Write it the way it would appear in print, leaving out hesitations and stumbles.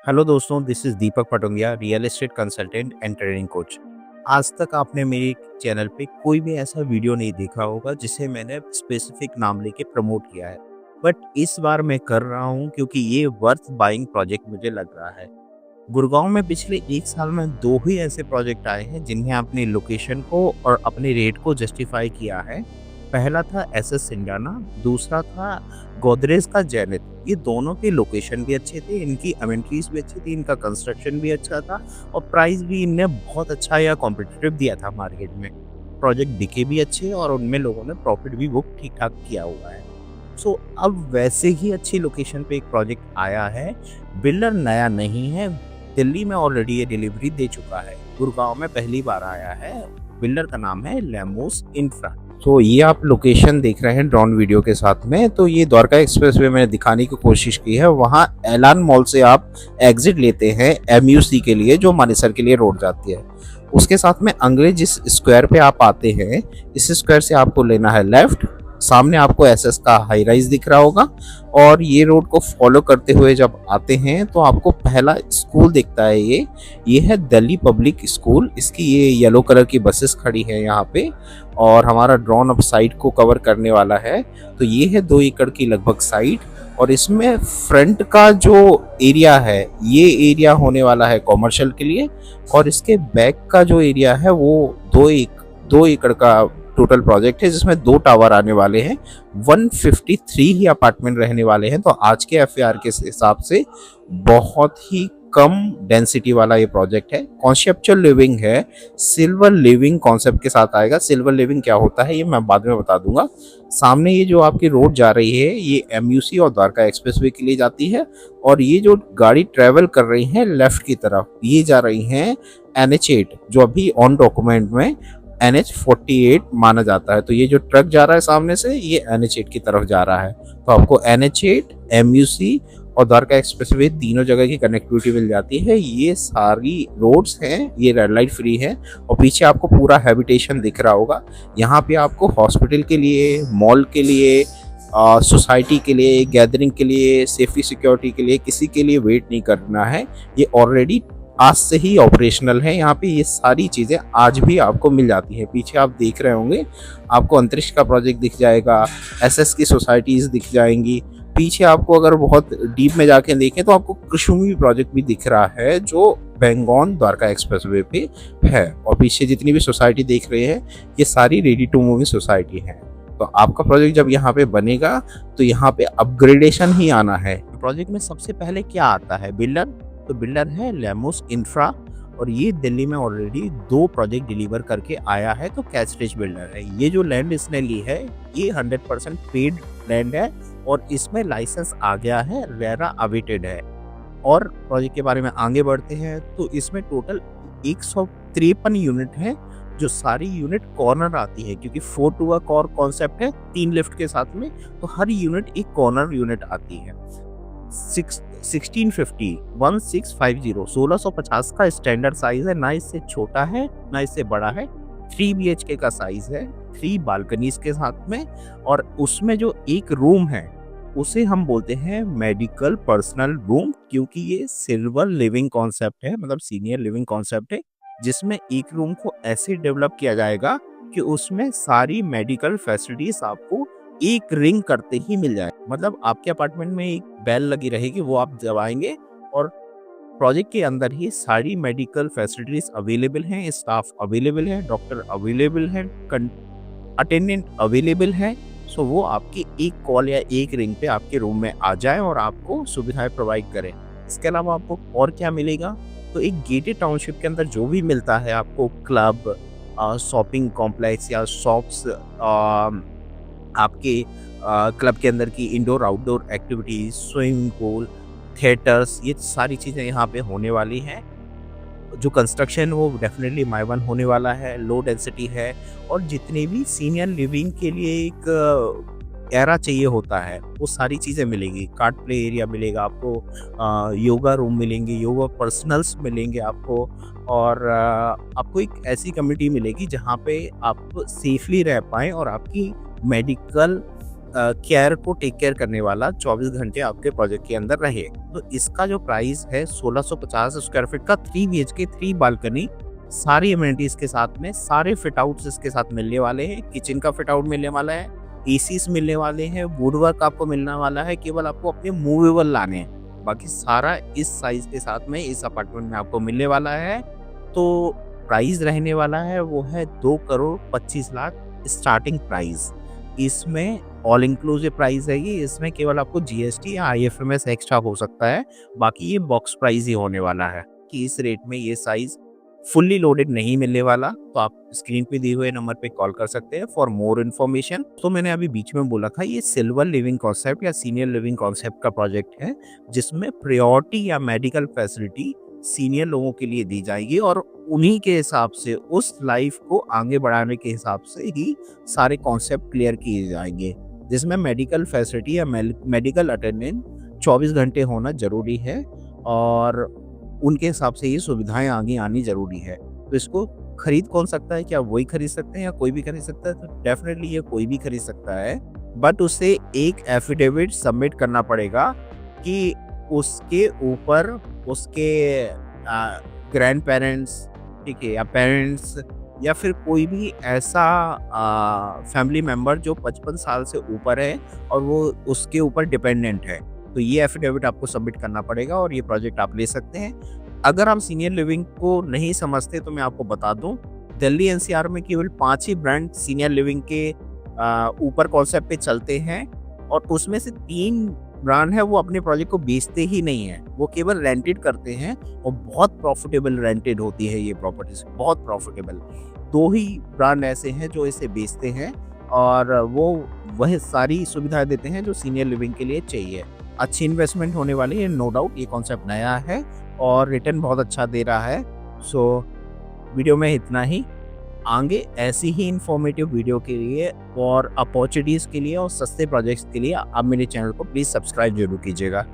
Hello दोस्तों, this is Deepak Patongia, real estate consultant and training coach. आज तक आपने मेरे चैनल पे कोई भी ऐसा वीडियो नहीं देखा होगा जिसे मैंने स्पेसिफिक नाम लेके प्रमोट किया है। बट इस बार मैं कर रहा हूँ क्योंकि ये वर्थ बाइंग प्रोजेक्ट मुझे लग रहा है। गुड़गांव में पिछले 1 साल में 2 ही ऐसे प्रोजेक्ट आए हैं जिन्हें अपनी लोकेशन को और अपने रेट को जस्टिफाई किया है। पहला था एसएस सिंडाना, दूसरा था गोदरेज का जेनिथ। ये दोनों के लोकेशन भी अच्छे थे, इनकी एमेनिटीज़ भी अच्छी थी, इनका कंस्ट्रक्शन भी अच्छा था और प्राइस भी इनने बहुत अच्छा या कॉम्पिटिटिव दिया था मार्केट में। प्रोजेक्ट बिके भी अच्छे और उनमें लोगों ने प्रॉफिट भी बुक ठीक-ठाक किया हुआ है। सो अब वैसे ही अच्छी लोकेशन पे एक प्रोजेक्ट आया है। बिल्डर नया नहीं है, दिल्ली में ऑलरेडी ये डिलीवरी दे चुका है। गुड़गांव में पहली बार आया है। बिल्डर का नाम है लेमोस इंफ्रा। तो ये आप लोकेशन देख रहे हैं ड्रोन वीडियो के साथ में। तो ये द्वारका एक्सप्रेसवे मैंने दिखाने की कोशिश की है। वहाँ एलान मॉल से आप एग्जिट लेते हैं एमयूसी के लिए, जो मानेसर के लिए रोड जाती है। उसके साथ में अंग्रेज जिस स्क्वायर पे आप आते हैं, इस स्क्वायर से आपको लेना है लेफ्ट। सामने आपको एसएस का हाई राइज दिख रहा होगा और ये रोड को फॉलो करते हुए जब आते हैं तो आपको पहला स्कूल दिखता है। ये है दिल्ली पब्लिक स्कूल। इसकी ये येलो कलर की बसेस खड़ी हैं यहाँ पे और हमारा ड्रोन अब साइट को कवर करने वाला है। तो ये है 2 एकड़ की लगभग साइट और इसमें फ्रंट का जो एरिया है, ये एरिया होने वाला है कॉमर्शियल के लिए और इसके बैक का जो एरिया है वो 2 एकड़ का टोटल प्रोजेक्ट है, जिसमें 2 टावर आने वाले हैं। 153 ही अपार्टमेंट रहने वाले हैं। तो आज के एफआर के हिसाब से बहुत ही कम डेंसिटी वाला ये प्रोजेक्ट है। कॉन्सेप्चुअल लिविंग है, सिल्वर लिविंग कॉन्सेप्ट के साथ आएगा। सिल्वर लिविंग क्या होता है ये मैं बाद में बता दूंगा। सामने ये जो आपकी रोड जा रही है ये एमयूसी और द्वारका एक्सप्रेसवे के लिए जाती है और ये जो गाड़ी ट्रेवल कर रही है लेफ्ट की तरफ, ये जा रही हैं NH8, जो अभी ऑन डॉक्यूमेंट में NH48 माना जाता है। तो ये जो ट्रक जा रहा है सामने से, ये NH8 की तरफ जा रहा है। तो आपको NH8, MUC और द्वारका एक्सप्रेसवे तीनों जगह की कनेक्टिविटी मिल जाती है। ये सारी रोड्स हैं, ये रेड लाइट फ्री है और पीछे आपको पूरा हैबिटेशन दिख रहा होगा। यहाँ पे आपको हॉस्पिटल के लिए, मॉल के लिए, सोसाइटी के लिए, गैदरिंग के लिए, सेफ्टी सिक्योरिटी के लिए, किसी के लिए वेट नहीं करना है। ये ऑलरेडी आज से ही ऑपरेशनल है। यहाँ पे ये सारी चीज़ें आज भी आपको मिल जाती हैं। पीछे आप देख रहे होंगे, आपको अंतरिक्ष का प्रोजेक्ट दिख जाएगा, एसएस की सोसाइटीज़ दिख जाएंगी। पीछे आपको अगर बहुत डीप में जाके देखें तो आपको कृषुमी प्रोजेक्ट भी दिख रहा है, जो बेंगोन द्वारका एक्सप्रेसवे पे है। और पीछे जितनी भी सोसाइटी देख रहे हैं ये सारी रेडी टू मूव सोसाइटी है। तो आपका प्रोजेक्ट जब यहाँ पे बनेगा तो यहाँ पे अपग्रेडेशन ही आना है। प्रोजेक्ट में सबसे पहले क्या आता है? बिल्डर। तो बिल्डर है लेमोस इंफ्रा और ये दिल्ली में ऑलरेडी 2 प्रोजेक्ट डिलीवर करके आया है। तो कैच रिच बिल्डर है। ये जो लैंड इसने ली है ये 100% पेड लैंड है और इसमें लाइसेंस आ गया है, रेरा अवेटेड है। और प्रोजेक्ट के बारे में आगे बढ़ते हैं तो इसमें टोटल 153 यूनिट है, जो सारी यूनिट कॉर्नर आती है क्योंकि 4 टू अ कॉर कॉन्सेप्ट है 3 लिफ्ट के साथ में। तो हर यूनिट एक कॉर्नर यूनिट आती है। 1650 का स्टैंडर्ड साइज है, ना इससे छोटा है ना इससे बड़ा है। 3 BHK का साइज है, 3 बालकनीज के साथ में। और उसमें जो एक रूम है उसे हम बोलते हैं मेडिकल पर्सनल रूम, क्योंकि ये सिल्वर लिविंग कॉन्सेप्ट है, मतलब सीनियर लिविंग कॉन्सेप्ट है, जिसमें एक रूम को ऐसे डेवलप किया जाएगा कि उसमें सारी मेडिकल फैसिलिटीज आपको एक रिंग करते ही मिल जाए। मतलब आपके अपार्टमेंट में एक बेल लगी रहेगी, वो आप दबाएंगे और प्रोजेक्ट के अंदर ही सारी मेडिकल फैसिलिटीज अवेलेबल हैं, स्टाफ अवेलेबल है, डॉक्टर अवेलेबल है, अटेंडेंट अवेलेबल है। सो वो आपकी एक कॉल या एक रिंग पे आपके रूम में आ जाए और आपको सुविधाएं प्रोवाइड करें। इसके अलावा आपको और क्या मिलेगा? तो एक गेटेड टाउनशिप के अंदर जो भी मिलता है आपको, क्लब, शॉपिंग कॉम्प्लेक्स या शॉप्स, आपके क्लब के अंदर की indoor outdoor activities, swimming pool, theatres, ये सारी चीज़ें यहाँ पे होने वाली हैं। जो कंस्ट्रक्शन वो डेफिनेटली माइवन होने वाला है, लो डेंसिटी है और जितने भी सीनियर लिविंग के लिए एक एरा चाहिए होता है वो सारी चीज़ें मिलेंगी। कार्ड प्ले एरिया मिलेगा आपको, योगा रूम मिलेंगे, योगा पर्सनल्स मिलेंगे आपको और आपको एक ऐसी कम्युनिटी मिलेगी जहाँ पे आप सेफली रह पाएँ और आपकी मेडिकल केयर को टेक केयर करने वाला 24 घंटे आपके प्रोजेक्ट के अंदर रहे। तो इसका जो प्राइस है 1650 स्क्वायर फीट का 3 बीएचके 3 बालकनी, सारी अमेनिटीज के साथ में, सारे फिट आउट्स इसके साथ मिलने वाले हैं। किचन का फिट आउट मिलने वाला है, एसीस मिलने वाले हैं, वुडवर्क आपको मिलने वाला है, केवल आपको अपने मूवेबल लाने हैं। बाकी सारा इस साइज के साथ में इस अपार्टमेंट में आपको मिलने वाला है। तो प्राइस रहने वाला है वो है 2,25,00,000 स्टार्टिंग प्राइस। इसमें ऑल इंक्लूसिव प्राइस है ये, इसमें केवल आपको जीएसटी या आईएफएमएस एक्स्ट्रा हो सकता है, बाकी ये बॉक्स प्राइस ही होने वाला है। कि इस रेट में ये साइज फुल्ली लोडेड नहीं मिलने वाला, तो आप स्क्रीन पे दिए हुए नंबर पे कॉल कर सकते हैं फॉर मोर इन्फॉर्मेशन। तो मैंने अभी बीच में बोला था, ये सिल्वर लिविंग कॉन्सेप्ट या सीनियर लिविंग कॉन्सेप्ट का प्रोजेक्ट है, जिसमें प्रायोरिटी या मेडिकल फैसिलिटी सीनियर लोगों के लिए दी जाएगी और उन्हीं के हिसाब से, उस लाइफ को आगे बढ़ाने के हिसाब से ही सारे कॉन्सेप्ट क्लियर किए जाएंगे, जिसमें मेडिकल फैसिलिटी या मेडिकल अटेंडेंट 24 घंटे होना जरूरी है और उनके हिसाब से ये सुविधाएं आगे आनी जरूरी है। तो इसको खरीद कौन सकता है? क्या वही खरीद सकते हैं या कोई भी खरीद सकता है? तो डेफिनेटली ये कोई भी खरीद सकता है, बट उसे एक एफिडेविट सबमिट करना पड़ेगा कि उसके ऊपर उसके ग्रैंड पेरेंट्स, ठीक है, या पेरेंट्स या फिर कोई भी ऐसा फैमिली मेंबर जो 55 साल से ऊपर है और वो उसके ऊपर डिपेंडेंट है, तो ये एफिडेविट आपको सबमिट करना पड़ेगा और ये प्रोजेक्ट आप ले सकते हैं। अगर आप सीनियर लिविंग को नहीं समझते तो मैं आपको बता दूं, दिल्ली एनसीआर में केवल 5 ही ब्रांड सीनियर लिविंग के ऊपर कॉन्सेप्ट पे चलते हैं और उसमें से 3 ब्रांड है वो अपने प्रोजेक्ट को बेचते ही नहीं है, वो केवल रेंटेड करते हैं और बहुत प्रॉफिटेबल रेंटेड होती है ये प्रॉपर्टीज, बहुत प्रॉफिटेबल। 2 ही ब्रांड ऐसे हैं जो इसे बेचते हैं और वो वह सारी सुविधाएं देते हैं जो सीनियर लिविंग के लिए चाहिए। अच्छी इन्वेस्टमेंट होने वाली है, नो डाउट। ये कॉन्सेप्ट नया है और रिटर्न बहुत अच्छा दे रहा है। सो वीडियो में इतना ही। आगे ऐसी ही इंफॉर्मेटिव वीडियो के लिए और अपॉर्चुनिटीज़ के लिए और सस्ते प्रोजेक्ट्स के लिए आप मेरे चैनल को प्लीज़ सब्सक्राइब जरूर कीजिएगा।